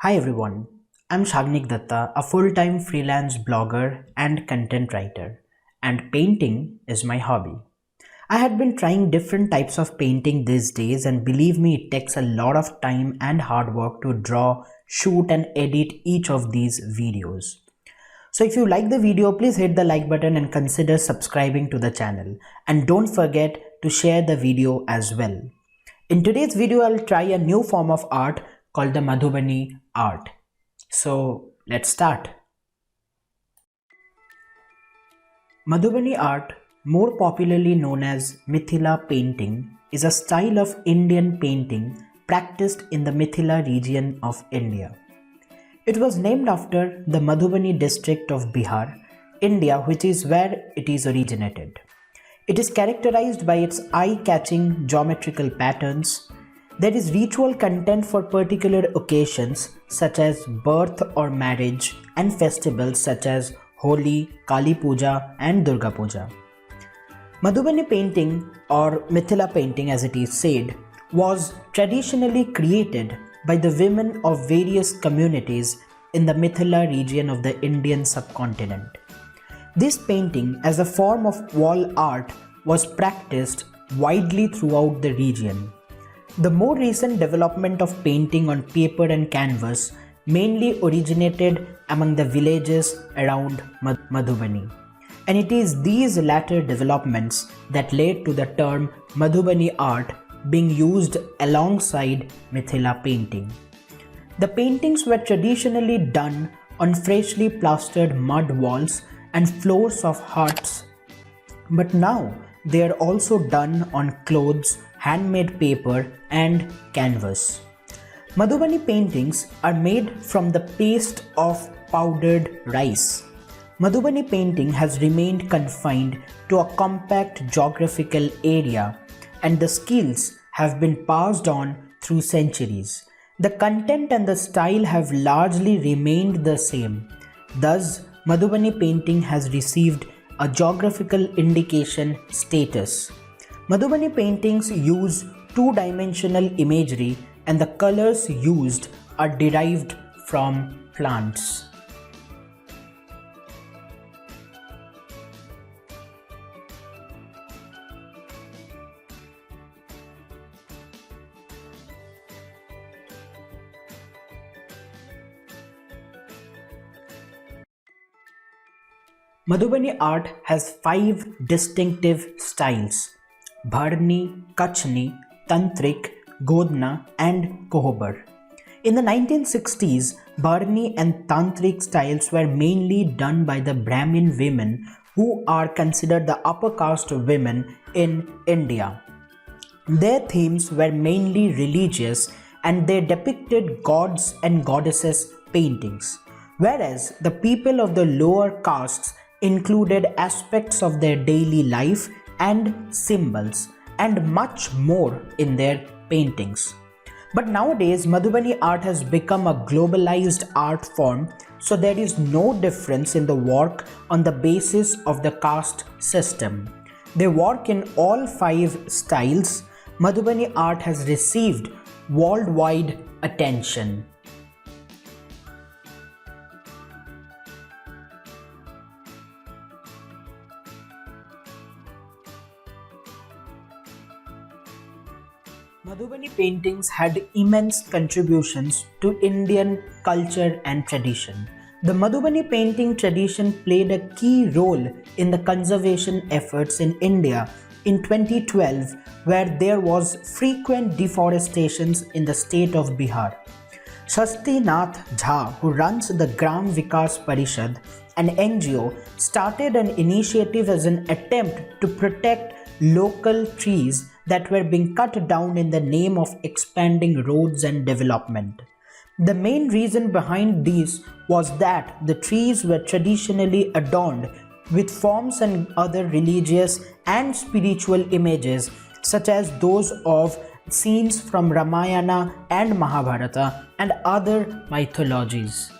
Hi everyone, I'm Sagnick Dutta, a full-time freelance blogger and content writer, and painting is my hobby. I had been trying different types of painting these days, and believe me, it takes a lot of time and hard work to draw, shoot and edit each of these videos. So if you like the video, please hit the like button and consider subscribing to the channel. And don't forget to share the video as well. In today's video, I'll try a new form of art called the Madhubani art. So let's start. Madhubani art, more popularly known as Mithila painting, is a style of Indian painting practiced in the Mithila region of India. It was named after the Madhubani district of Bihar, India, which is where it is originated. It is characterized by its eye-catching geometrical patterns. There is ritual content for particular occasions such as birth or marriage, and festivals such as Holi, Kali Puja and Durga Puja. Madhubani painting, or Mithila painting as it is said, was traditionally created by the women of various communities in the Mithila region of the Indian subcontinent. This painting as a form of wall art was practiced widely throughout the region. The more recent development of painting on paper and canvas mainly originated among the villages around Madhubani. And it is these latter developments that led to the term Madhubani art being used alongside Mithila painting. The paintings were traditionally done on freshly plastered mud walls and floors of huts, but now they are also done on clothes, handmade paper and canvas. Madhubani paintings are made from the paste of powdered rice. Madhubani painting has remained confined to a compact geographical area, and the skills have been passed on through centuries. The content and the style have largely remained the same. Thus, Madhubani painting has received a geographical indication status. Madhubani paintings use two-dimensional imagery, and the colors used are derived from plants. Madhubani art has 5 distinctive styles: Bharni, Kachni, Tantrik, Godna and Kohbar. In the 1960s, Bharni and Tantrik styles were mainly done by the Brahmin women, who are considered the upper caste women in India. Their themes were mainly religious, and they depicted gods and goddesses paintings, whereas the people of the lower castes included aspects of their daily life and symbols and much more in their paintings. But nowadays, Madhubani art has become a globalized art form, so there is no difference in the work on the basis of the caste system. They work in all 5 styles. Madhubani art has received worldwide attention. Madhubani paintings had immense contributions to Indian culture and tradition. The Madhubani painting tradition played a key role in the conservation efforts in India in 2012, where there was frequent deforestations in the state of Bihar. Shasti Nath Jha, who runs the Gram Vikas Parishad, an NGO, started an initiative as an attempt to protect local trees that were being cut down in the name of expanding roads and development. The main reason behind this was that the trees were traditionally adorned with forms and other religious and spiritual images, such as those of scenes from Ramayana and Mahabharata and other mythologies.